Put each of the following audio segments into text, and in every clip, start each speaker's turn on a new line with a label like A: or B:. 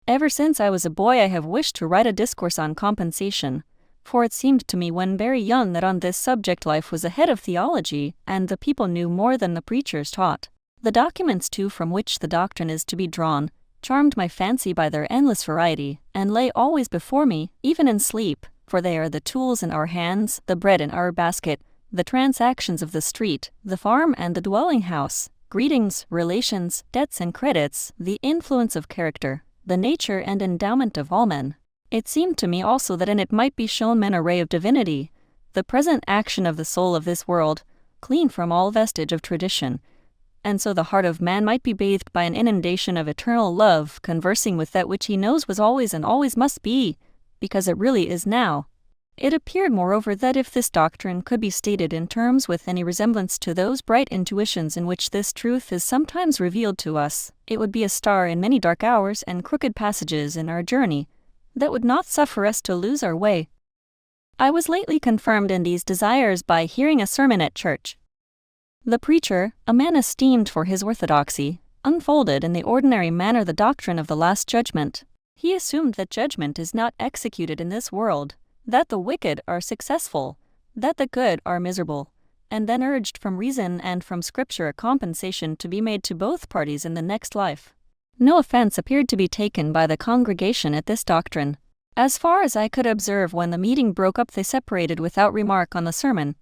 A: Ever since I was a boy I have wished to write a discourse on compensation, for it seemed to me when very young that on this subject life was ahead of theology, and the people knew more than the preachers taught. The documents too from which the doctrine is to be drawn charmed my fancy by their endless variety, and lay always before me, even in sleep, for they are the tools in our hands, the bread in our basket, the transactions of the street, the farm and the dwelling house, greetings, relations, debts and credits, the influence of character, the nature and endowment of all men. It seemed to me also that in it might be shown men a ray of divinity, the present action of the soul of this world, clean from all vestige of tradition, and so the heart of man might be bathed by an inundation of eternal love, conversing with that which he knows was always and always must be, because it really is now. It appeared, moreover, that if this doctrine could be stated in terms with any resemblance to those bright intuitions in which this truth is sometimes revealed to us, it would be a star in many dark hours and crooked passages in our journey, that would not suffer us to lose our way. I was lately confirmed in these desires by hearing a sermon at church. The preacher, a man esteemed for his orthodoxy, unfolded in the ordinary manner the doctrine of the Last Judgment. He assumed that judgment is not executed in this world, that the wicked are successful, that the good are miserable, and then urged from reason and from Scripture a compensation to be made to both parties in the next life. No offense appeared to be taken by the congregation at this doctrine. As far as I could observe, when the meeting broke up they separated without remark on the sermon.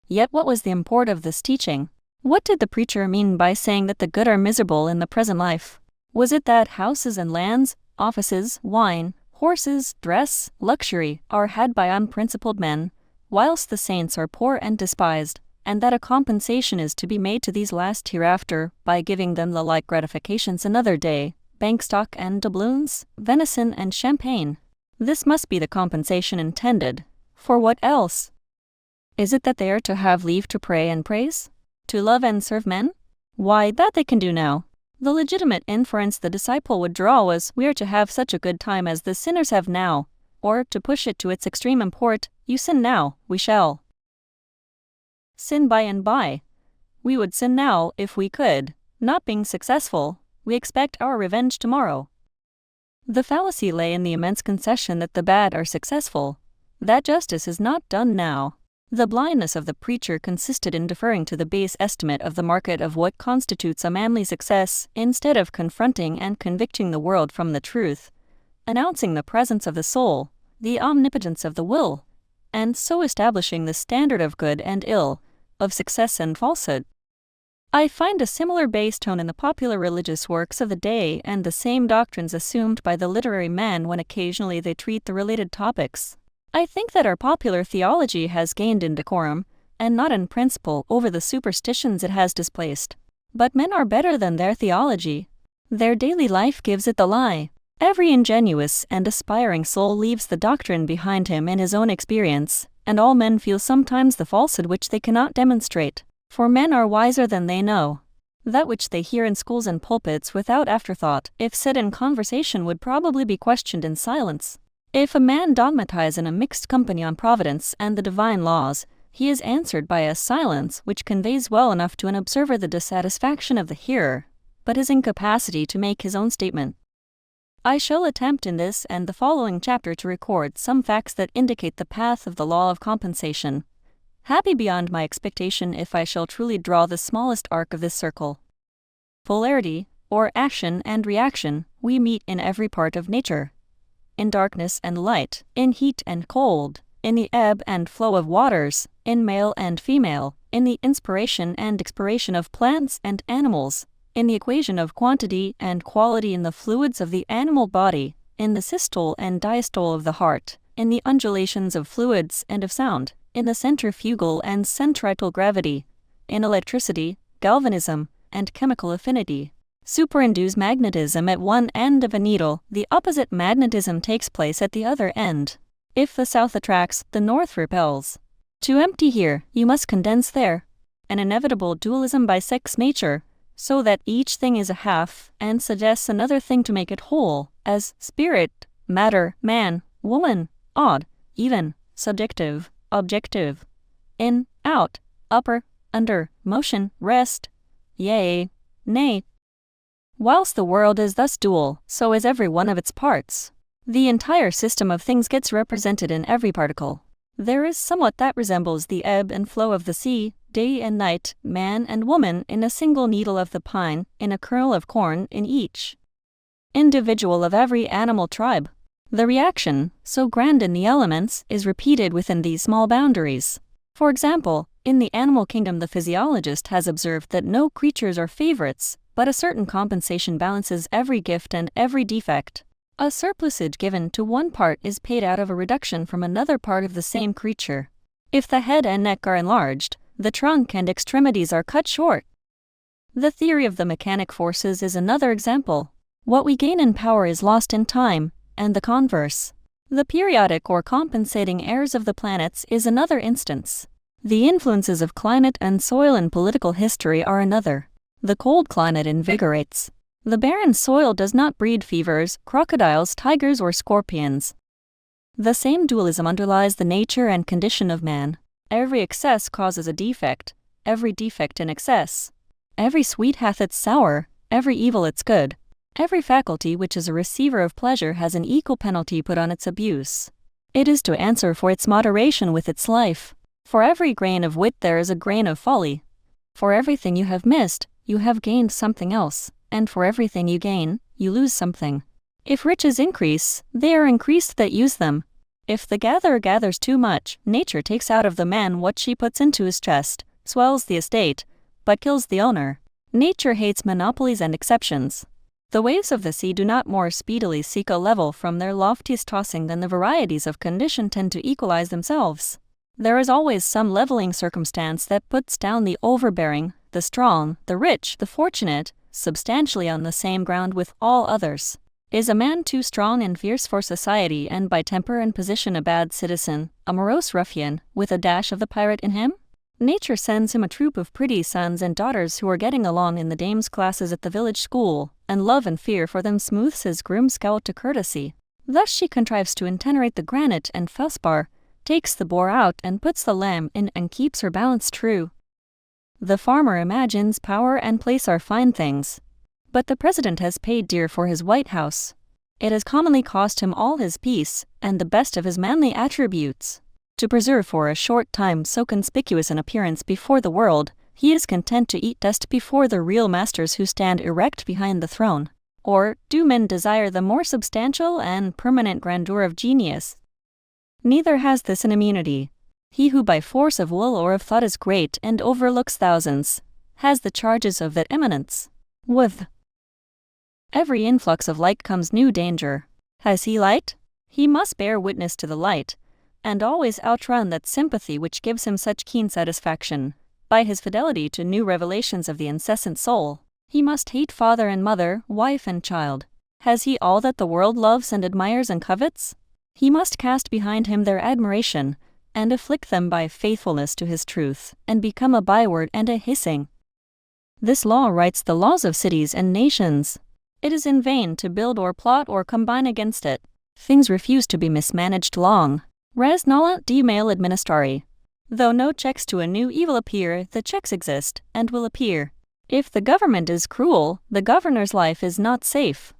A: Yet what was the import of this teaching? What did the preacher mean by saying that the good are miserable in the present life? Was it that houses and lands, offices, wine, horses, dress, luxury, are had by unprincipled men, whilst the saints are poor and despised, and that a compensation is to be made to these last hereafter, by giving them the like gratifications another day, bank stock and doubloons, venison and champagne? This must be the compensation intended. For what else? Is it that they are to have leave to pray and praise? To love and serve men? Why, that they can do now. The legitimate inference the disciple would draw was, we are to have such a good time as the sinners have now, or, to push it to its extreme import, you sin now, we shall sin by and by. We would sin now if we could. Not being successful, we expect our revenge tomorrow. The fallacy lay in the immense concession that the bad are successful. That justice is not done now. The blindness of the preacher consisted in deferring to the base estimate of the market of what constitutes a manly success, instead of confronting and convicting the world from the truth, announcing the presence of the soul, the omnipotence of the will, and so establishing the standard of good and ill, of success and falsehood. I find a similar base tone in the popular religious works of the day, and the same doctrines assumed by the literary man when occasionally they treat the related topics. I think that our popular theology has gained in decorum, and not in principle, over the superstitions it has displaced. But men are better than their theology. Their daily life gives it the lie. Every ingenuous and aspiring soul leaves the doctrine behind him in his own experience, and all men feel sometimes the falsehood which they cannot demonstrate. For men are wiser than they know. That which they hear in schools and pulpits without afterthought, if said in conversation, would probably be questioned in silence. If a man dogmatize in a mixed company on providence and the divine laws, he is answered by a silence which conveys well enough to an observer the dissatisfaction of the hearer, but his incapacity to make his own statement. I shall attempt in this and the following chapter to record some facts that indicate the path of the law of compensation. Happy beyond my expectation if I shall truly draw the smallest arc of this circle. Polarity, or action and reaction, we meet in every part of nature. In darkness and light, in heat and cold, in the ebb and flow of waters, in male and female, in the inspiration and expiration of plants and animals, in the equation of quantity and quality in the fluids of the animal body, in the systole and diastole of the heart, in the undulations of fluids and of sound, in the centrifugal and centripetal gravity, in electricity, galvanism, and chemical affinity. Superinduce magnetism at one end of a needle, the opposite magnetism takes place at the other end. If the south attracts, the north repels. To empty here, you must condense there. An inevitable dualism bisects nature, so that each thing is a half, and suggests another thing to make it whole, as spirit, matter, man, woman, odd, even, subjective, objective, in, out, upper, under, motion, rest, yea, nay. Whilst the world is thus dual, so is every one of its parts. The entire system of things gets represented in every particle. There is somewhat that resembles the ebb and flow of the sea, day and night, man and woman in a single needle of the pine, in a kernel of corn in each individual of every animal tribe. The reaction, so grand in the elements, is repeated within these small boundaries. For example, in the animal kingdom, the physiologist has observed that no creatures are favorites, but a certain compensation balances every gift and every defect. A surplusage given to one part is paid out of a reduction from another part of the same creature. If the head and neck are enlarged, the trunk and extremities are cut short. The theory of the mechanic forces is another example. What we gain in power is lost in time, and the converse. The periodic or compensating airs of the planets is another instance. The influences of climate and soil in political history are another. The cold climate invigorates. The barren soil does not breed fevers, crocodiles, tigers, or scorpions. The same dualism underlies the nature and condition of man. Every excess causes a defect, every defect an excess. Every sweet hath its sour, every evil its good. Every faculty which is a receiver of pleasure has an equal penalty put on its abuse. It is to answer for its moderation with its life. For every grain of wit there is a grain of folly. For everything you have missed, you have gained something else, and for everything you gain, you lose something. If riches increase, they are increased that use them. If the gatherer gathers too much, nature takes out of the man what she puts into his chest, swells the estate, but kills the owner. Nature hates monopolies and exceptions. The waves of the sea do not more speedily seek a level from their loftiest tossing than the varieties of condition tend to equalize themselves. There is always some leveling circumstance that puts down the overbearing, the strong, the rich, the fortunate, substantially on the same ground with all others. Is a man too strong and fierce for society and by temper and position a bad citizen, a morose ruffian, with a dash of the pirate in him? Nature sends him a troop of pretty sons and daughters who are getting along in the dames' classes at the village school, and love and fear for them smooths his grim scowl to courtesy. Thus she contrives to intenerate the granite and felspar, takes the boar out and puts the lamb in and keeps her balance true. The farmer imagines power and place are fine things. But the president has paid dear for his White House. It has commonly cost him all his peace, and the best of his manly attributes. To preserve for a short time so conspicuous an appearance before the world, he is content to eat dust before the real masters who stand erect behind the throne. Or, do men desire the more substantial and permanent grandeur of genius? Neither has this an immunity. He who by force of will or of thought is great and overlooks thousands, has the charges of that eminence. With every influx of light comes new danger. Has he light? He must bear witness to the light, and always outrun that sympathy which gives him such keen satisfaction. By his fidelity to new revelations of the incessant soul, he must hate father and mother, wife and child. Has he all that the world loves and admires and covets? He must cast behind him their admiration, and afflict them by faithfulness to his truth, and become a byword and a hissing. This law writes the laws of cities and nations. It is in vain to build or plot or combine against it. Things refuse to be mismanaged long. Res nollant de male administrari. Though no checks to a new evil appear, the checks exist, and will appear. If the government is cruel, the governor's life is not safe.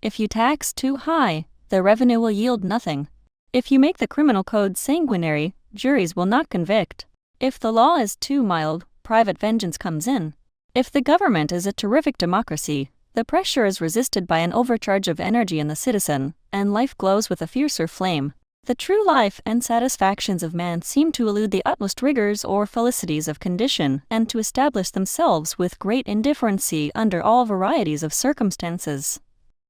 A: If you tax too high, the revenue will yield nothing. If you make the criminal code sanguinary, juries will not convict. If the law is too mild, private vengeance comes in. If the government is a terrific democracy, the pressure is resisted by an overcharge of energy in the citizen, and life glows with a fiercer flame. The true life and satisfactions of man seem to elude the utmost rigors or felicities of condition, and to establish themselves with great indifferency under all varieties of circumstances.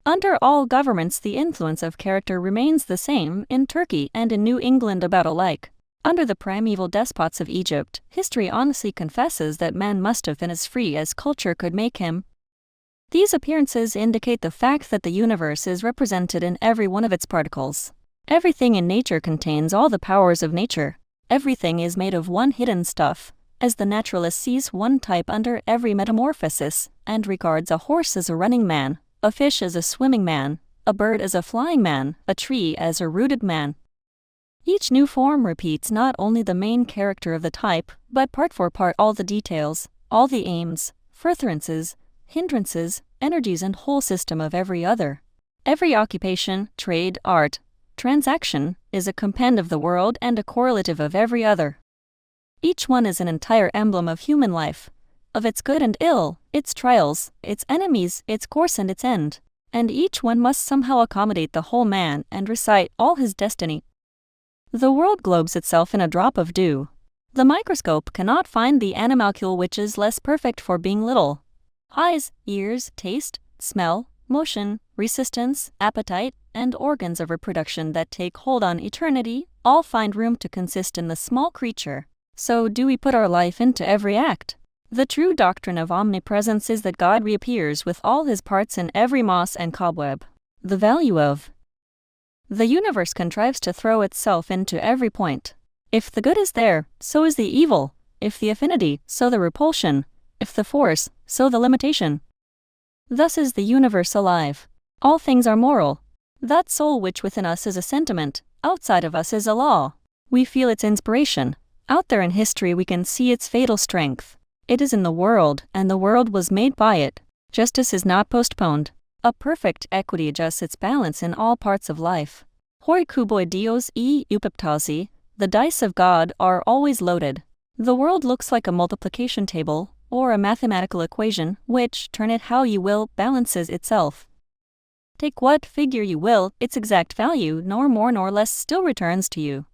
A: Under all governments the influence of character remains the same, in Turkey and in New England about alike. Under the primeval despots of Egypt, history honestly confesses that man must have been as free as culture could make him. These appearances indicate the fact that the universe is represented in every one of its particles. Everything in nature contains all the powers of nature. Everything is made of one hidden stuff, as the naturalist sees one type under every metamorphosis, and regards a horse as a running man, a fish as a swimming man, a bird as a flying man, a tree as a rooted man. Each new form repeats not only the main character of the type, but part for part all the details, all the aims, furtherances, hindrances, energies, and whole system of every other. Every occupation, trade, art, transaction is a compend of the world and a correlative of every other. Each one is an entire emblem of human life, of its good and ill, its trials, its enemies, its course and its end, and each one must somehow accommodate the whole man and recite all his destiny. The world globes itself in a drop of dew. The microscope cannot find the animalcule which is less perfect for being little. Eyes, ears, taste, smell, motion, resistance, appetite, and organs of reproduction that take hold on eternity all find room to consist in the small creature. So do we put our life into every act. The true doctrine of omnipresence is that God reappears with all his parts in every moss and cobweb. The value of the universe contrives to throw itself into every point. If the good is there, so is the evil. If the affinity, so the repulsion. If the force, so the limitation. Thus is the universe alive. All things are moral. That soul which within us is a sentiment, outside of us is a law. We feel its inspiration. Out there in history we can see its fatal strength. It is in the world, and the world was made by it. Justice is not postponed. A perfect equity adjusts its balance in all parts of life. Hoi kuboi dios e upiptasi, the dice of God are always loaded. The world looks like a multiplication table, or a mathematical equation, which, turn it how you will, balances itself. Take what figure you will, its exact value, nor more nor less, still returns to you.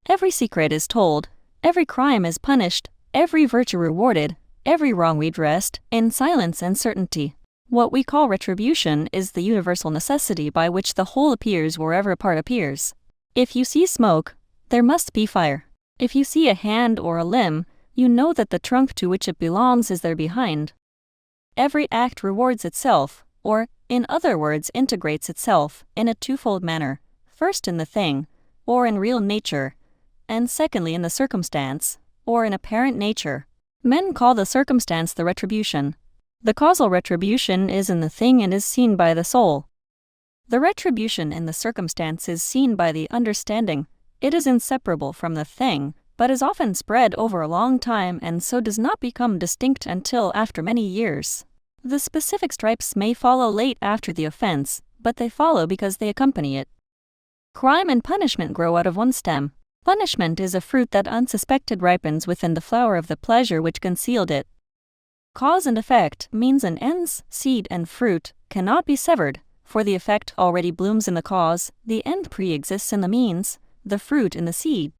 A: Every secret is told, every crime is punished, every virtue rewarded, every wrong redressed, in silence and certainty. What we call retribution is the universal necessity by which the whole appears wherever a part appears. If you see smoke, there must be fire. If you see a hand or a limb, you know that the trunk to which it belongs is there behind. Every act rewards itself, or, in other words, integrates itself, in a twofold manner, first in the thing, or in real nature, and secondly in the circumstance, or in apparent nature. Men call the circumstance the retribution. The causal retribution is in the thing and is seen by the soul. The retribution in the circumstance is seen by the understanding. It is inseparable from the thing, but is often spread over a long time and so does not become distinct until after many years. The specific stripes may follow late after the offense, but they follow because they accompany it. Crime and punishment grow out of one stem. Punishment is a fruit that unsuspected ripens within the flower of the pleasure which concealed it. Cause and effect, means and ends, seed and fruit, cannot be severed, for the effect already blooms in the cause, the end pre-exists in the means, the fruit in the seed.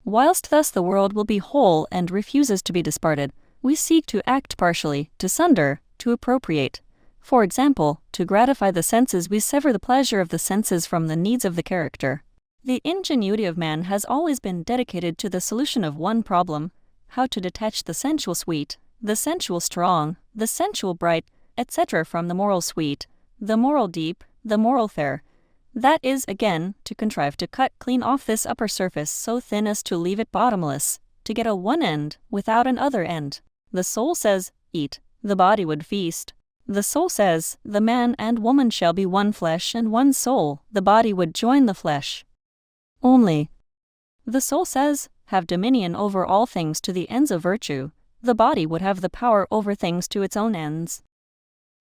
A: Whilst thus the world will be whole and refuses to be disparted, we seek to act partially, to sunder, to appropriate. For example, to gratify the senses we sever the pleasure of the senses from the needs of the character. The ingenuity of man has always been dedicated to the solution of one problem: how to detach the sensual sweet, the sensual strong, the sensual bright, etc. from the moral sweet, the moral deep, the moral fair. That is, again, to contrive to cut clean off this upper surface so thin as to leave it bottomless, to get a one end without an other end. The soul says, eat, the body would feast. The soul says, the man and woman shall be one flesh and one soul, the body would join the flesh. Only. The soul says, have dominion over all things to the ends of virtue, the body would have the power over things to its own ends.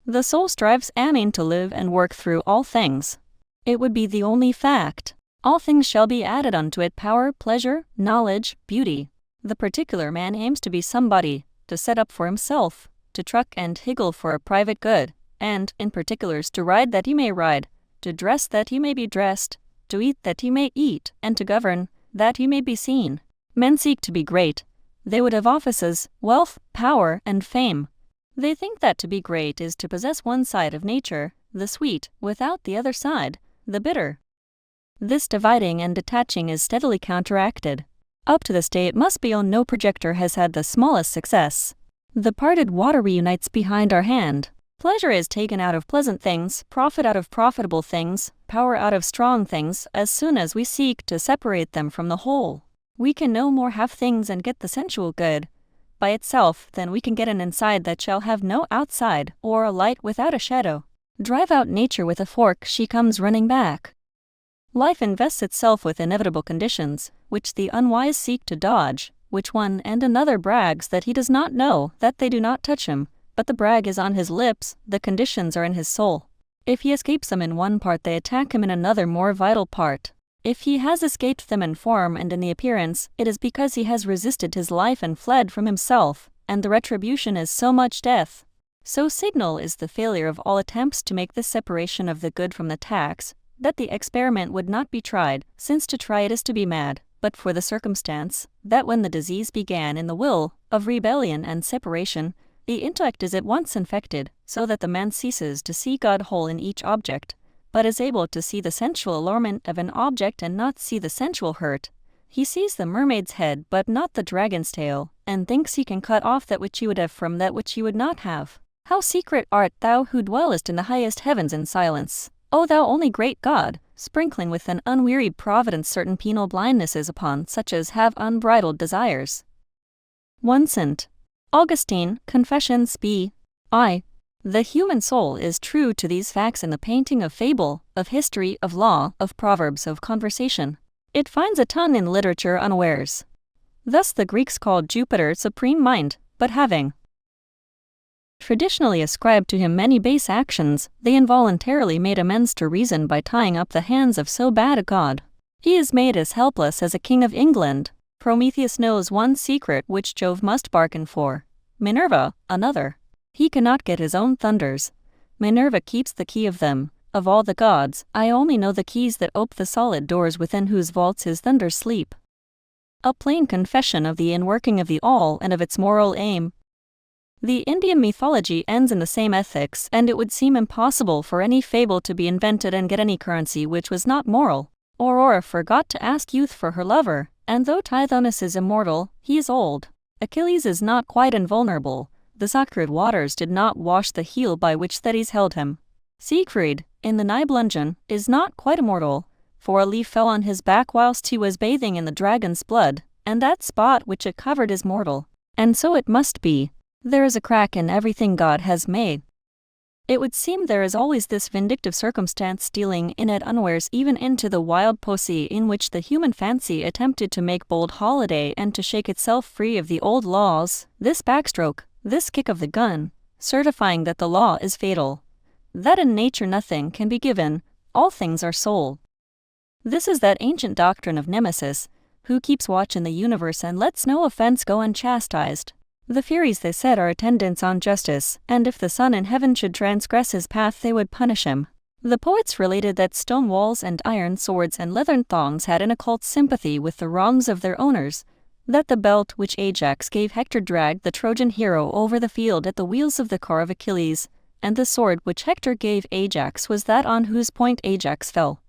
A: The soul strives aiming to live and work through all things. It would be the only fact. All things shall be added unto it: power, pleasure, knowledge, beauty. The particular man aims to be somebody, to set up for himself, to truck and higgle for a private good, and, in particulars, to ride that he may ride, to dress that he may be dressed, to eat that he may eat, and to govern, that he may be seen. Men seek to be great. They would have offices, wealth, power, and fame. They think that to be great is to possess one side of nature, the sweet, without the other side, the bitter. This dividing and detaching is steadily counteracted. Up to this day it must be owned no projector has had the smallest success. The parted water reunites behind our hand. Pleasure is taken out of pleasant things, profit out of profitable things, power out of strong things, as soon as we seek to separate them from the whole. We can no more have things and get the sensual good by itself than we can get an inside that shall have no outside, or a light without a shadow. Drive out nature with a fork, she comes running back. Life invests itself with inevitable conditions, which the unwise seek to dodge, which one and another brags that he does not know, that they do not touch him, but the brag is on his lips, the conditions are in his soul. If he escapes them in one part, they attack him in another more vital part. If he has escaped them in form and in the appearance, it is because he has resisted his life and fled from himself, and the retribution is so much death. So signal is the failure of all attempts to make this separation of the good from the tax, that the experiment would not be tried, since to try it is to be mad, but for the circumstance, that when the disease began in the will, of rebellion and separation, the intellect is at once infected, so that the man ceases to see God whole in each object, but is able to see the sensual allurement of an object and not see the sensual hurt. He sees the mermaid's head but not the dragon's tail, and thinks he can cut off that which he would have from that which he would not have. How secret art thou who dwellest in the highest heavens in silence, O thou only great God, sprinkling with an unwearied providence certain penal blindnesses upon such as have unbridled desires. 1 St. Augustine, Confessions B. I. The human soul is true to these facts in the painting of fable, of history, of law, of proverbs, of conversation. It finds a ton in literature unawares. Thus the Greeks called Jupiter supreme mind, but having traditionally ascribed to him many base actions, they involuntarily made amends to reason by tying up the hands of so bad a god. He is made as helpless as a king of England. Prometheus knows one secret which Jove must bargain for. Minerva, another. He cannot get his own thunders. Minerva keeps the key of them. Of all the gods, I only know the keys that ope the solid doors within whose vaults his thunders sleep. A plain confession of the inworking of the all and of its moral aim. The Indian mythology ends in the same ethics, and it would seem impossible for any fable to be invented and get any currency which was not moral. Aurora forgot to ask youth for her lover, and though Tithonus is immortal, he is old. Achilles is not quite invulnerable. The sacred waters did not wash the heel by which Thetis held him. Siegfried, in the Nibelungen, is not quite immortal, for a leaf fell on his back whilst he was bathing in the dragon's blood, and that spot which it covered is mortal. And so it must be. There is a crack in everything God has made. It would seem there is always this vindictive circumstance stealing in at unawares even into the wild poesy in which the human fancy attempted to make bold holiday and to shake itself free of the old laws, this backstroke, this kick of the gun, certifying that the law is fatal, that in nature nothing can be given, all things are sold. This is that ancient doctrine of Nemesis, who keeps watch in the universe and lets no offense go unchastised. The Furies, they said, are attendants on justice, and if the sun in heaven should transgress his path they would punish him. The poets related that stone walls and iron swords and leathern thongs had an occult sympathy with the wrongs of their owners, that the belt which Ajax gave Hector dragged the Trojan hero over the field at the wheels of the car of Achilles, and the sword which Hector gave Ajax was that on whose point Ajax fell.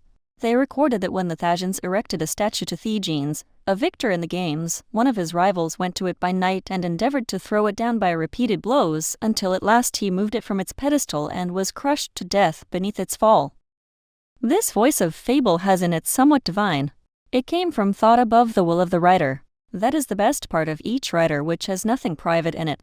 A: They recorded that when the Thasians erected a statue to Theagenes, a victor in the games, one of his rivals went to it by night and endeavored to throw it down by repeated blows until at last he moved it from its pedestal and was crushed to death beneath its fall. This voice of fable has in it somewhat divine. It came from thought above the will of the writer. That is the best part of each writer which has nothing private in it,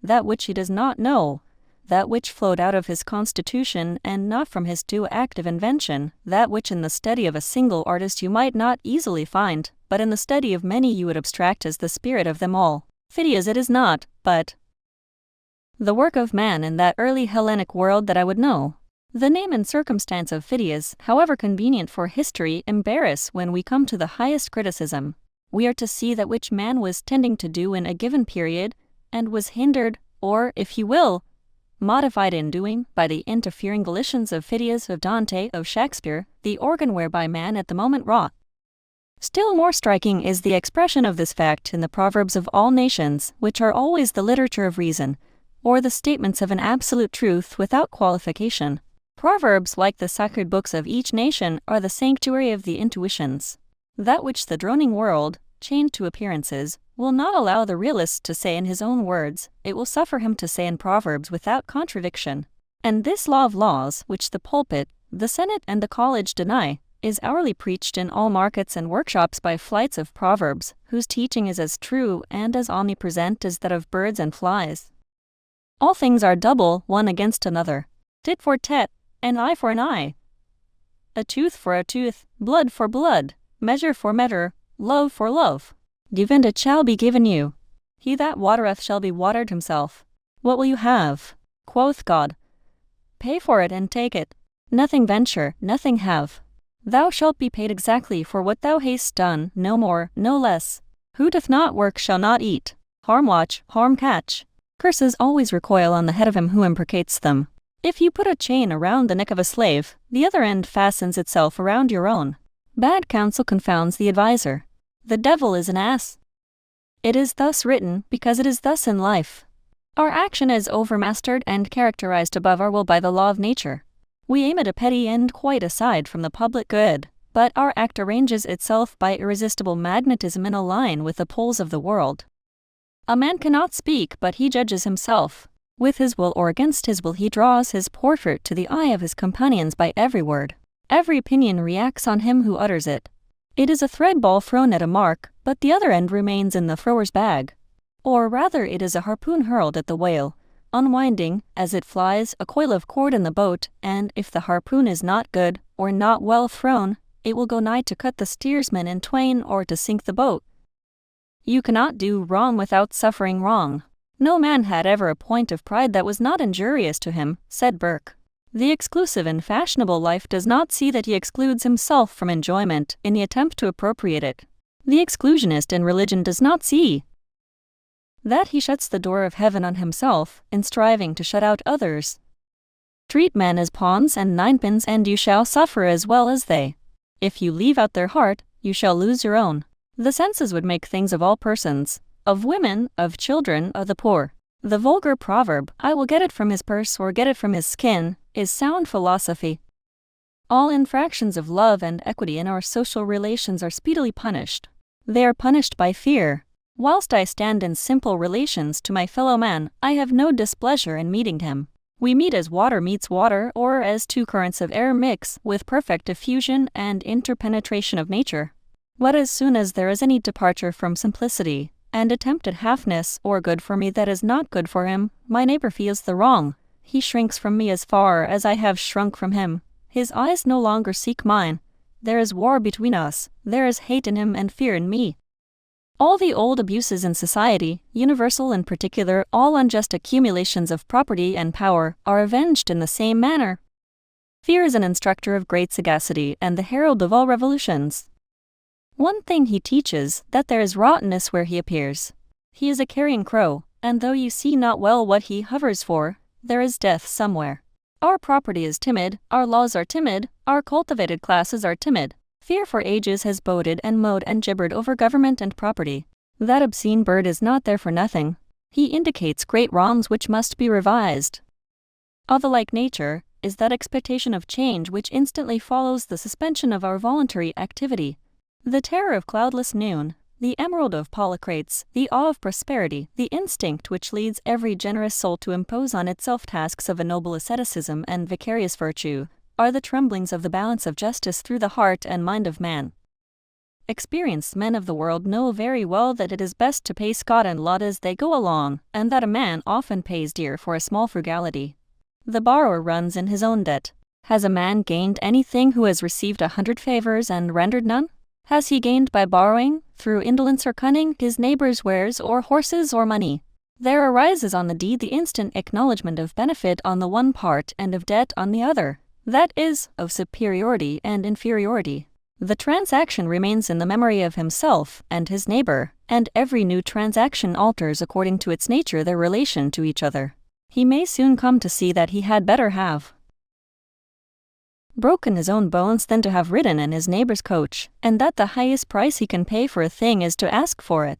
A: that which he does not know, that which flowed out of his constitution and not from his too active invention, that which in the study of a single artist you might not easily find, but in the study of many you would abstract as the spirit of them all. Phidias it is not, but the work of man in that early Hellenic world that I would know. The name and circumstance of Phidias, however convenient for history, embarrass when we come to the highest criticism. We are to see that which man was tending to do in a given period, and was hindered, or, if you will, modified in doing, by the interfering volitions of Phidias, of Dante, of Shakespeare, the organ whereby man at the moment wrought. Still more striking is the expression of this fact in the proverbs of all nations, which are always the literature of reason, or the statements of an absolute truth without qualification. Proverbs, like the sacred books of each nation, are the sanctuary of the intuitions. That which the droning world, chained to appearances, will not allow the realist to say in his own words, it will suffer him to say in proverbs without contradiction. And this law of laws, which the pulpit, the senate, and the college deny, is hourly preached in all markets and workshops by flights of proverbs, whose teaching is as true and as omnipresent as that of birds and flies. All things are double, one against another. Tit for tat, an eye for an eye. A tooth for a tooth, blood for blood, measure for measure, love for love. Give and it shall be given you. He that watereth shall be watered himself. What will you have? Quoth God, Pay for it and take it. Nothing venture, nothing have. Thou shalt be paid exactly for what thou hast done, no more, no less. Who doth not work shall not eat. Harm watch, harm catch. Curses always recoil on the head of him who imprecates them. If you put a chain around the neck of a slave, the other end fastens itself around your own. Bad counsel confounds the adviser. The devil is an ass. It is thus written, because it is thus in life. Our action is overmastered and characterized above our will by the law of nature. We aim at a petty end quite aside from the public good, but our act arranges itself by irresistible magnetism in a line with the poles of the world. A man cannot speak, but he judges himself. With his will or against his will he draws his portrait to the eye of his companions by every word. Every opinion reacts on him who utters it. It is a thread ball thrown at a mark, but the other end remains in the thrower's bag. Or rather it is a harpoon hurled at the whale, unwinding, as it flies, a coil of cord in the boat, and if the harpoon is not good, or not well thrown, it will go nigh to cut the steersman in twain or to sink the boat. You cannot do wrong without suffering wrong. No man had ever a point of pride that was not injurious to him, said Burke. The exclusive in fashionable life does not see that he excludes himself from enjoyment in the attempt to appropriate it. The exclusionist in religion does not see that he shuts the door of heaven on himself in striving to shut out others. Treat men as pawns and ninepins and you shall suffer as well as they. If you leave out their heart, you shall lose your own. The senses would make things of all persons, of women, of children, of the poor. The vulgar proverb, I will get it from his purse or get it from his skin, is sound philosophy. All infractions of love and equity in our social relations are speedily punished. They are punished by fear. Whilst I stand in simple relations to my fellow man, I have no displeasure in meeting him. We meet as water meets water, or as two currents of air mix with perfect diffusion and interpenetration of nature. But as soon as there is any departure from simplicity, and attempt at halfness or good for me that is not good for him, my neighbor feels the wrong. He shrinks from me as far as I have shrunk from him. His eyes no longer seek mine. There is war between us, there is hate in him and fear in me. All the old abuses in society, universal and particular, all unjust accumulations of property and power, are avenged in the same manner. Fear is an instructor of great sagacity and the herald of all revolutions. One thing he teaches, that there is rottenness where he appears. He is a carrion crow, and though you see not well what he hovers for, there is death somewhere. Our property is timid, our laws are timid, our cultivated classes are timid. Fear for ages has boded and mowed and gibbered over government and property. That obscene bird is not there for nothing. He indicates great wrongs which must be revised. Of the like nature is that expectation of change which instantly follows the suspension of our voluntary activity. The terror of cloudless noon, the emerald of Polycrates, the awe of prosperity, the instinct which leads every generous soul to impose on itself tasks of a noble asceticism and vicarious virtue, are the tremblings of the balance of justice through the heart and mind of man. Experienced men of the world know very well that it is best to pay scot and lot as they go along, and that a man often pays dear for a small frugality. The borrower runs in his own debt. Has a man gained anything who has received 100 favors and rendered none? Has he gained by borrowing, through indolence or cunning, his neighbor's wares or horses or money? There arises on the deed the instant acknowledgment of benefit on the one part and of debt on the other. That is, of superiority and inferiority. The transaction remains in the memory of himself and his neighbor, and every new transaction alters according to its nature their relation to each other. He may soon come to see that he had better have broken his own bones than to have ridden in his neighbor's coach, and that the highest price he can pay for a thing is to ask for it.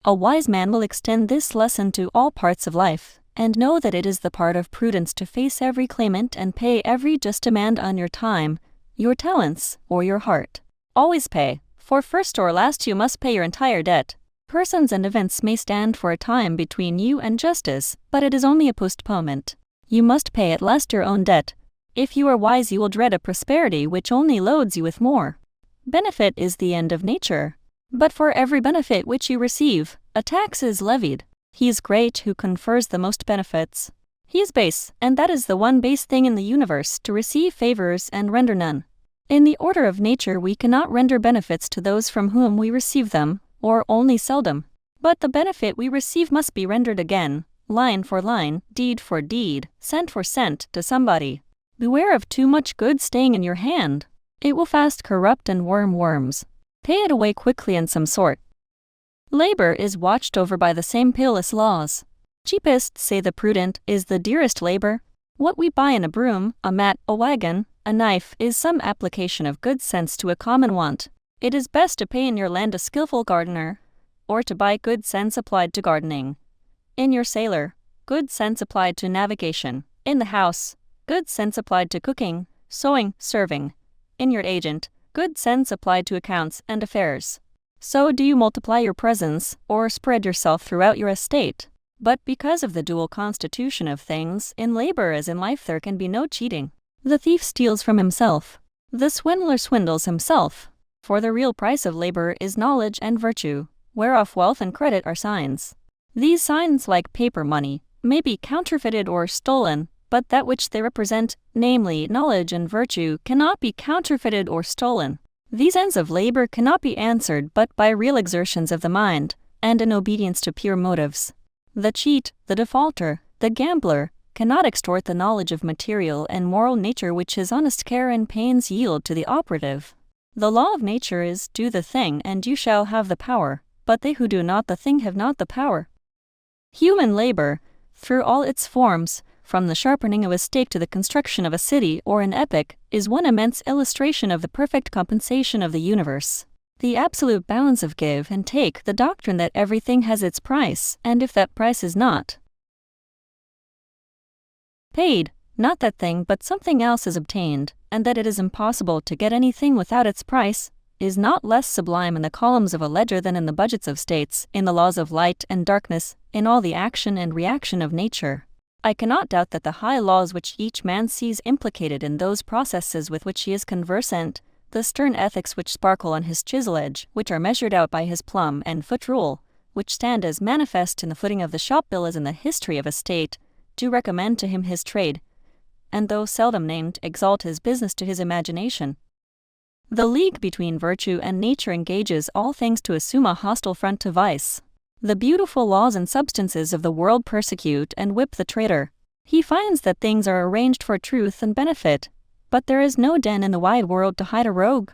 A: A wise man will extend this lesson to all parts of life, and know that it is the part of prudence to face every claimant and pay every just demand on your time, your talents, or your heart. Always pay, for first or last you must pay your entire debt. Persons and events may stand for a time between you and justice, but it is only a postponement. You must pay at last your own debt. If you are wise you will dread a prosperity which only loads you with more. Benefit is the end of nature. But for every benefit which you receive, a tax is levied. He is great who confers the most benefits. He is base, and that is the one base thing in the universe, to receive favors and render none. In the order of nature we cannot render benefits to those from whom we receive them, or only seldom. But the benefit we receive must be rendered again, line for line, deed for deed, cent for cent to somebody. Beware of too much good staying in your hand. It will fast corrupt and worm worms. Pay it away quickly in some sort. Labor is watched over by the same pitiless laws. Cheapest, say the prudent, is the dearest labor. What we buy in a broom, a mat, a wagon, a knife is some application of good sense to a common want. It is best to pay in your land a skillful gardener, or to buy good sense applied to gardening. In your sailor, good sense applied to navigation. In the house, good sense applied to cooking, sewing, serving. In your agent, good sense applied to accounts and affairs. So do you multiply your presence, or spread yourself throughout your estate. But because of the dual constitution of things, in labor as in life there can be no cheating. The thief steals from himself. The swindler swindles himself. For the real price of labor is knowledge and virtue, whereof wealth and credit are signs. These signs, like paper money, may be counterfeited or stolen, but that which they represent, namely knowledge and virtue, cannot be counterfeited or stolen. These ends of labor cannot be answered but by real exertions of the mind, and in obedience to pure motives. The cheat, the defaulter, the gambler, cannot extort the knowledge of material and moral nature which his honest care and pains yield to the operative. The law of nature is, do the thing and you shall have the power, but they who do not the thing have not the power. Human labor, through all its forms, from the sharpening of a stake to the construction of a city or an epic, is one immense illustration of the perfect compensation of the universe. The absolute balance of give and take, the doctrine that everything has its price, and if that price is not paid, not that thing but something else is obtained, and that it is impossible to get anything without its price, is not less sublime in the columns of a ledger than in the budgets of states, in the laws of light and darkness, in all the action and reaction of nature. I cannot doubt that the high laws which each man sees implicated in those processes with which he is conversant, the stern ethics which sparkle on his chisel edge, which are measured out by his plumb and foot rule, which stand as manifest in the footing of the shop bill as in the history of a state, do recommend to him his trade, and though seldom named, exalt his business to his imagination. The league between virtue and nature engages all things to assume a hostile front to vice. The beautiful laws and substances of the world persecute and whip the traitor. He finds that things are arranged for truth and benefit, but there is no den in the wide world to hide a rogue.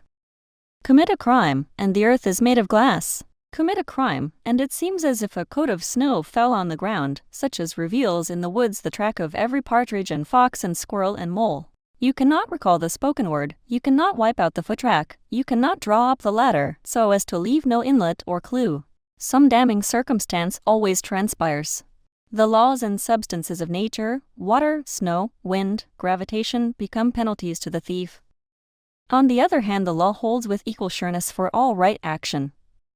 A: Commit a crime, and the earth is made of glass. Commit a crime, and it seems as if a coat of snow fell on the ground, such as reveals in the woods the track of every partridge and fox and squirrel and mole. You cannot recall the spoken word, you cannot wipe out the foot-track, you cannot draw up the ladder, so as to leave no inlet or clue. Some damning circumstance always transpires. The laws and substances of nature, water, snow, wind, gravitation, become penalties to the thief. On the other hand, the law holds with equal sureness for all right action.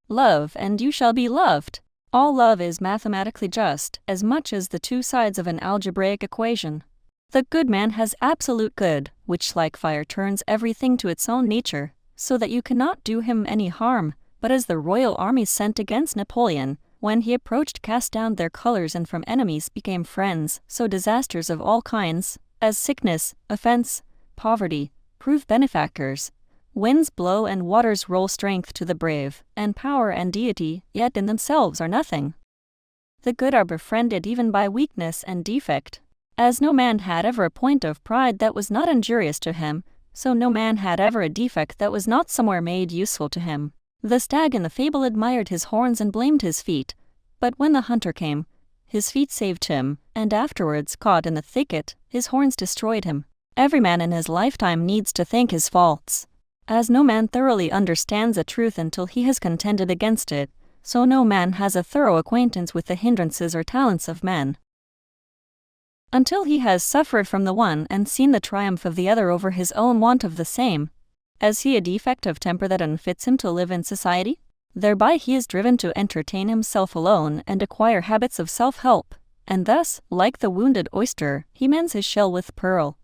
A: Love, and you shall be loved. All love is mathematically just, as much as the two sides of an algebraic equation. The good man has absolute good, which like fire turns everything to its own nature, so that you cannot do him any harm, but as the royal armies sent against Napoleon, when he approached cast down their colors and from enemies became friends, so disasters of all kinds, as sickness, offense, poverty, prove benefactors. Winds blow and waters roll strength to the brave, and power and deity, yet in themselves are nothing. The good are befriended even by weakness and defect. As no man had ever a point of pride that was not injurious to him, so no man had ever a defect that was not somewhere made useful to him. The stag in the fable admired his horns and blamed his feet, but when the hunter came, his feet saved him, and afterwards, caught in the thicket, his horns destroyed him. Every man in his lifetime needs to think his faults. As no man thoroughly understands a truth until he has contended against it, so no man has a thorough acquaintance with the hindrances or talents of men. Until he has suffered from the one and seen the triumph of the other over his own want of the same. Has he a defect of temper that unfits him to live in society? Thereby he is driven to entertain himself alone and acquire habits of self-help, and thus, like the wounded oyster, he mends his shell with pearl.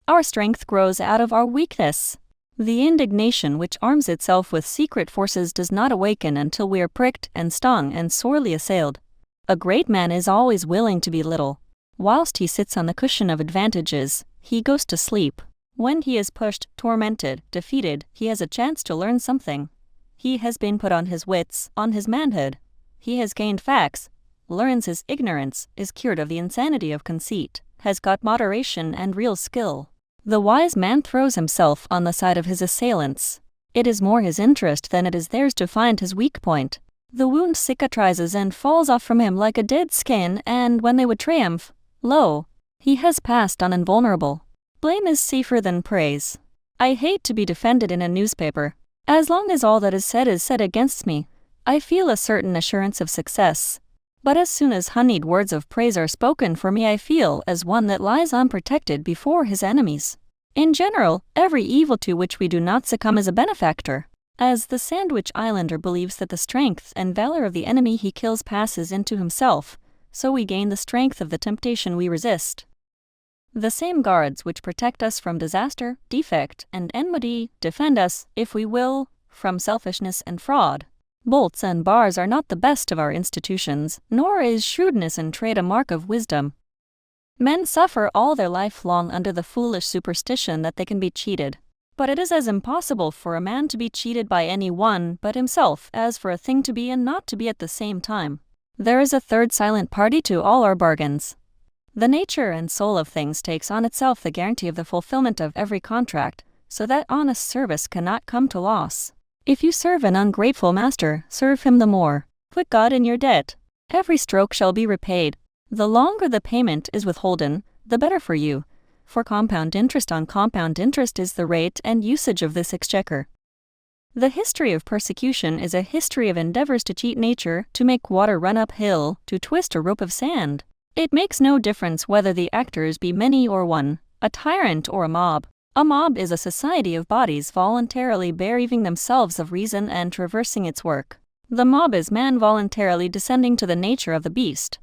A: Our strength grows out of our weakness. The indignation which arms itself with secret forces does not awaken until we are pricked and stung and sorely assailed. A great man is always willing to be little. Whilst he sits on the cushion of advantages, he goes to sleep. When he is pushed, tormented, defeated, he has a chance to learn something. He has been put on his wits, on his manhood. He has gained facts, learns his ignorance, is cured of the insanity of conceit, has got moderation and real skill. The wise man throws himself on the side of his assailants. It is more his interest than it is theirs to find his weak point. The wound cicatrizes and falls off from him like a dead skin, and when they would triumph, lo, he has passed on invulnerable. Blame is safer than praise. I hate to be defended in a newspaper. As long as all that is said against me, I feel a certain assurance of success. But as soon as honeyed words of praise are spoken for me, I feel as one that lies unprotected before his enemies. In general, every evil to which we do not succumb is a benefactor. As the Sandwich Islander believes that the strength and valor of the enemy he kills passes into himself, so we gain the strength of the temptation we resist. The same guards which protect us from disaster, defect, and enmity defend us, if we will, from selfishness and fraud. Bolts and bars are not the best of our institutions, nor is shrewdness in trade a mark of wisdom. Men suffer all their life long under the foolish superstition that they can be cheated. But it is as impossible for a man to be cheated by any one but himself as for a thing to be and not to be at the same time. There is a third silent party to all our bargains. The nature and soul of things takes on itself the guarantee of the fulfillment of every contract, so that honest service cannot come to loss. If you serve an ungrateful master, serve him the more. Put God in your debt. Every stroke shall be repaid. The longer the payment is withholden, the better for you, for compound interest on compound interest is the rate and usage of this exchequer. The history of persecution is a history of endeavors to cheat nature, to make water run uphill, to twist a rope of sand. It makes no difference whether the actors be many or one, a tyrant or a mob. A mob is a society of bodies voluntarily bereaving themselves of reason and traversing its work. The mob is man voluntarily descending to the nature of the beast.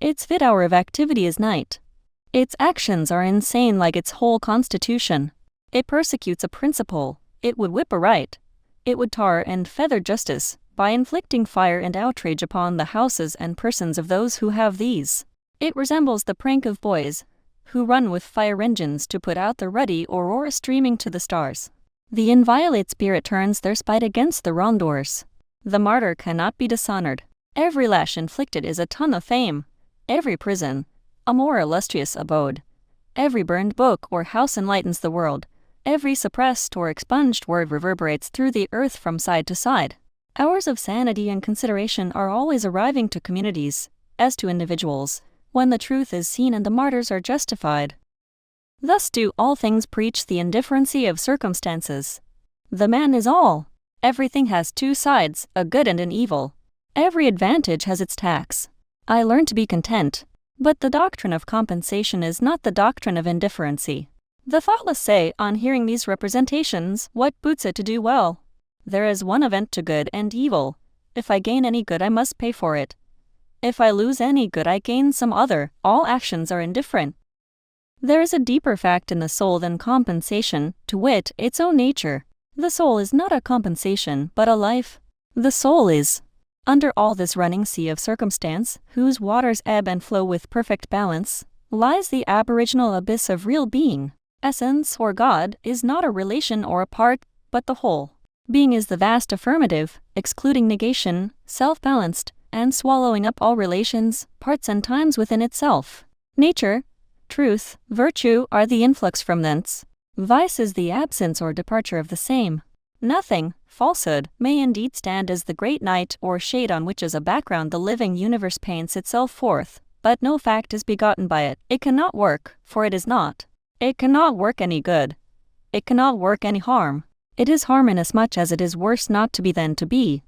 A: Its fit hour of activity is night. Its actions are insane like its whole constitution. It persecutes a principle, it would whip a right, it would tar and feather justice, by inflicting fire and outrage upon the houses and persons of those who have these. It resembles the prank of boys, who run with fire engines to put out the ruddy aurora streaming to the stars. The inviolate spirit turns their spite against the wrongdoers. The martyr cannot be dishonored. Every lash inflicted is a ton of fame. Every prison, a more illustrious abode. Every burned book or house enlightens the world. Every suppressed or expunged word reverberates through the earth from side to side. Hours of sanity and consideration are always arriving to communities, as to individuals, when the truth is seen and the martyrs are justified. Thus do all things preach the indifferency of circumstances. The man is all. Everything has two sides, a good and an evil. Every advantage has its tax. I learn to be content. But the doctrine of compensation is not the doctrine of indifferency. The thoughtless say, on hearing these representations, what boots it to do well? There is one event to good and evil. If I gain any good, I must pay for it. If I lose any good, I gain some other. All actions are indifferent. There is a deeper fact in the soul than compensation, to wit, its own nature. The soul is not a compensation, but a life. The soul is. Under all this running sea of circumstance, whose waters ebb and flow with perfect balance, lies the aboriginal abyss of real being. Essence, or God, is not a relation or a part, but the whole. Being is the vast affirmative, excluding negation, self-balanced, and swallowing up all relations, parts and times within itself. Nature, truth, virtue are the influx from thence. Vice is the absence or departure of the same. Nothing, falsehood, may indeed stand as the great night or shade on which as a background the living universe paints itself forth, but no fact is begotten by it. It cannot work, for it is not. It cannot work any good. It cannot work any harm. It is harm inasmuch as it is worse not to be than to be.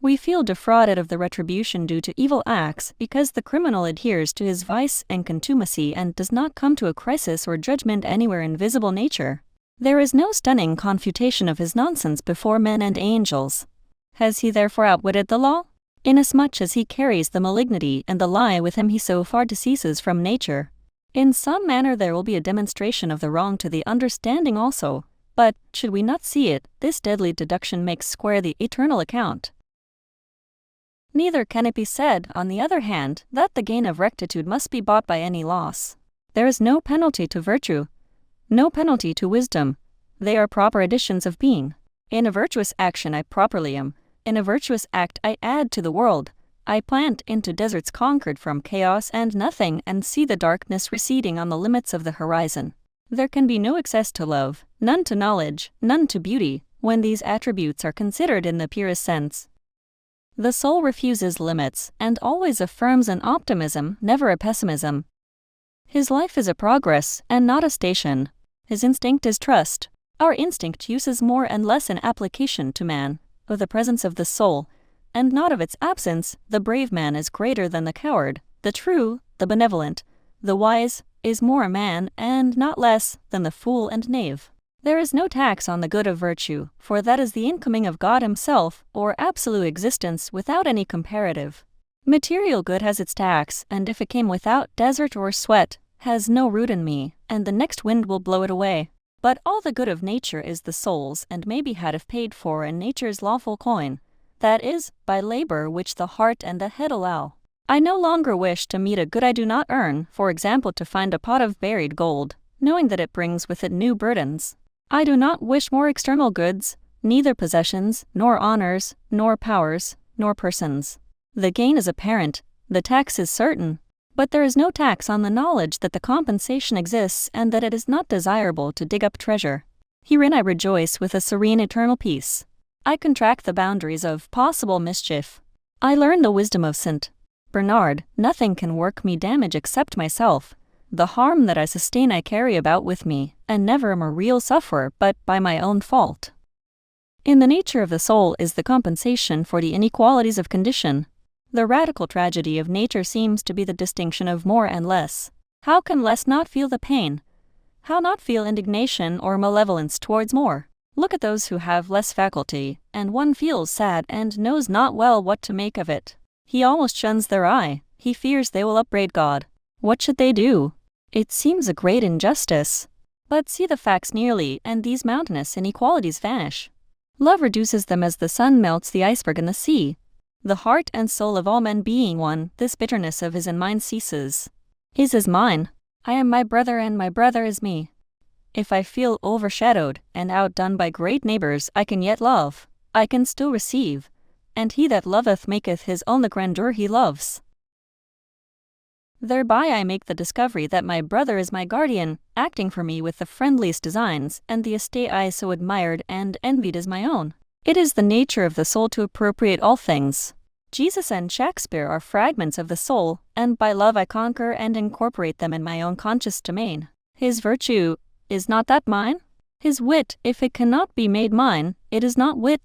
A: We feel defrauded of the retribution due to evil acts because the criminal adheres to his vice and contumacy and does not come to a crisis or judgment anywhere in visible nature. There is no stunning confutation of his nonsense before men and angels. Has he therefore outwitted the law? Inasmuch as he carries the malignity and the lie with him, he so far deceases from nature. In some manner there will be a demonstration of the wrong to the understanding also, but, should we not see it, this deadly deduction makes square the eternal account. Neither can it be said, on the other hand, that the gain of rectitude must be bought by any loss. There is no penalty to virtue, no penalty to wisdom. They are proper additions of being. In a virtuous action I properly am. In a virtuous act I add to the world. I plant into deserts conquered from chaos and nothing and see the darkness receding on the limits of the horizon. There can be no excess to love, none to knowledge, none to beauty, when these attributes are considered in the purest sense. The soul refuses limits and always affirms an optimism, never a pessimism. His life is a progress and not a station. His instinct is trust. Our instinct uses more and less in application to man, of the presence of the soul, and not of its absence. The brave man is greater than the coward, the true, the benevolent, the wise, is more a man and not less than the fool and knave. There is no tax on the good of virtue, for that is the incoming of God himself, or absolute existence without any comparative. Material good has its tax, and if it came without desert or sweat, has no root in me, and the next wind will blow it away. But all the good of nature is the soul's, and may be had if paid for in nature's lawful coin, that is, by labor which the heart and the head allow. I no longer wish to meet a good I do not earn, for example to find a pot of buried gold, knowing that it brings with it new burdens. I do not wish more external goods, neither possessions, nor honors, nor powers, nor persons. The gain is apparent, the tax is certain, but there is no tax on the knowledge that the compensation exists and that it is not desirable to dig up treasure. Herein I rejoice with a serene eternal peace. I contract the boundaries of possible mischief. I learn the wisdom of St. Bernard, nothing can work me damage except myself. The harm that I sustain I carry about with me, and never am a real sufferer but by my own fault. In the nature of the soul is the compensation for the inequalities of condition. The radical tragedy of nature seems to be the distinction of more and less. How can less not feel the pain? How not feel indignation or malevolence towards more? Look at those who have less faculty, and one feels sad and knows not well what to make of it. He almost shuns their eye, he fears they will upbraid God. What should they do? It seems a great injustice. But see the facts nearly, and these mountainous inequalities vanish. Love reduces them as the sun melts the iceberg in the sea. The heart and soul of all men being one, this bitterness of his and mine ceases. His is mine. I am my brother and my brother is me. If I feel overshadowed and outdone by great neighbors, I can yet love. I can still receive. And he that loveth maketh his own the grandeur he loves. Thereby I make the discovery that my brother is my guardian, acting for me with the friendliest designs, and the estate I so admired and envied is my own. It is the nature of the soul to appropriate all things. Jesus and Shakespeare are fragments of the soul, and by love I conquer and incorporate them in my own conscious domain. His virtue, is not that mine? His wit, if it cannot be made mine, it is not wit.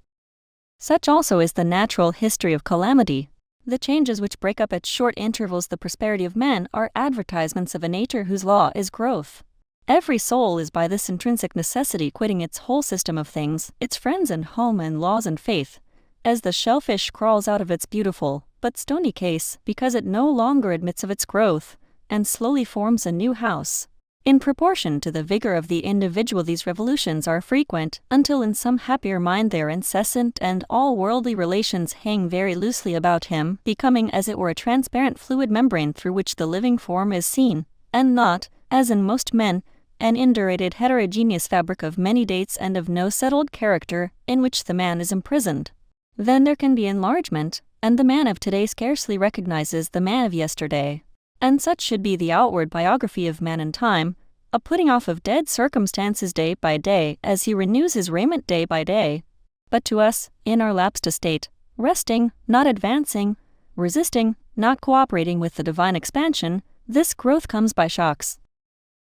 A: Such also is the natural history of calamity. The changes which break up at short intervals the prosperity of men are advertisements of a nature whose law is growth. Every soul is by this intrinsic necessity quitting its whole system of things, its friends and home and laws and faith, as the shellfish crawls out of its beautiful, but stony case, because it no longer admits of its growth, and slowly forms a new house. In proportion to the vigor of the individual these revolutions are frequent, until in some happier mind they are incessant and all worldly relations hang very loosely about him, becoming as it were a transparent fluid membrane through which the living form is seen, and not, as in most men, an indurated heterogeneous fabric of many dates and of no settled character, in which the man is imprisoned. Then there can be enlargement, and the man of today scarcely recognizes the man of yesterday. And such should be the outward biography of man in time, a putting off of dead circumstances day by day, as he renews his raiment day by day. But to us, in our lapsed estate, resting, not advancing, resisting, not cooperating with the divine expansion, this growth comes by shocks.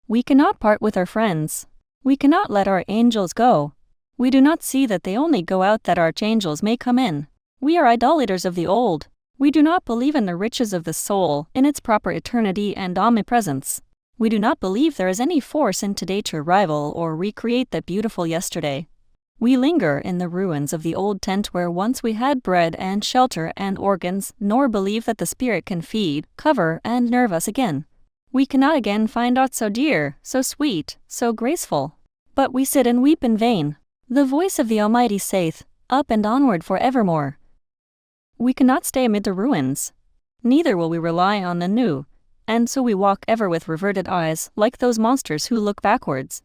A: We cannot part with our friends. We cannot let our angels go. We do not see that they only go out that archangels may come in. We are idolaters of the old. We do not believe in the riches of the soul, in its proper eternity and omnipresence. We do not believe there is any force in today to rival or recreate the beautiful yesterday. We linger in the ruins of the old tent where once we had bread and shelter and organs, nor believe that the Spirit can feed, cover, and nerve us again. We cannot again find aught so dear, so sweet, so graceful. But we sit and weep in vain. The voice of the Almighty saith, up and onward for evermore. We cannot stay amid the ruins. Neither will we rely on the new, and so we walk ever with reverted eyes, like those monsters who look backwards.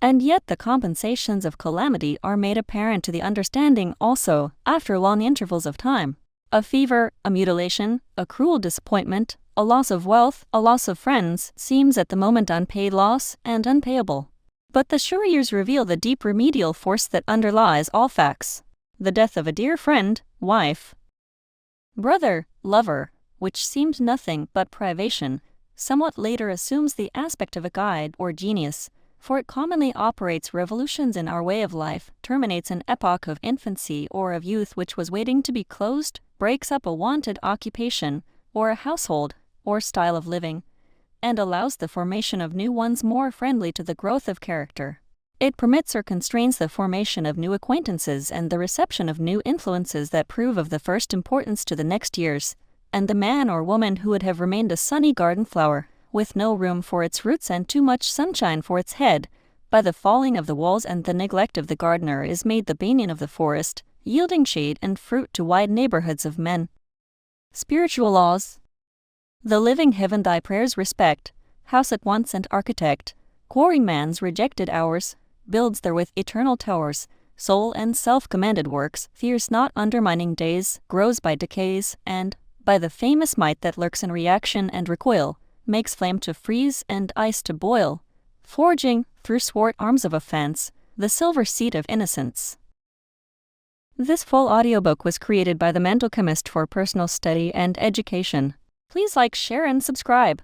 A: And yet the compensations of calamity are made apparent to the understanding also, after long intervals of time. A fever, a mutilation, a cruel disappointment, a loss of wealth, a loss of friends, seems at the moment unpaid loss and unpayable. But the sure years reveal the deep remedial force that underlies all facts. The death of a dear friend, wife, brother, lover, which seemed nothing but privation, somewhat later assumes the aspect of a guide or genius, for it commonly operates revolutions in our way of life, terminates an epoch of infancy or of youth which was waiting to be closed, breaks up a wonted occupation, or a household, or style of living, and allows the formation of new ones more friendly to the growth of character. It permits or constrains the formation of new acquaintances and the reception of new influences that prove of the first importance to the next years, and the man or woman who would have remained a sunny garden flower, with no room for its roots and too much sunshine for its head, by the falling of the walls and the neglect of the gardener is made the banyan of the forest, yielding shade and fruit to wide neighborhoods of men. Spiritual laws. The living heaven thy prayers respect, house at once and architect, quarry man's rejected hours, builds therewith eternal towers, soul and self-commanded works, fears not undermining days, grows by decays, and, by the famous might that lurks in reaction and recoil, makes flame to freeze and ice to boil, forging, through swart arms of offense, the silver seed of innocence. This full audiobook was created by the Mental Chemist for personal study and education. Please like, share, and subscribe.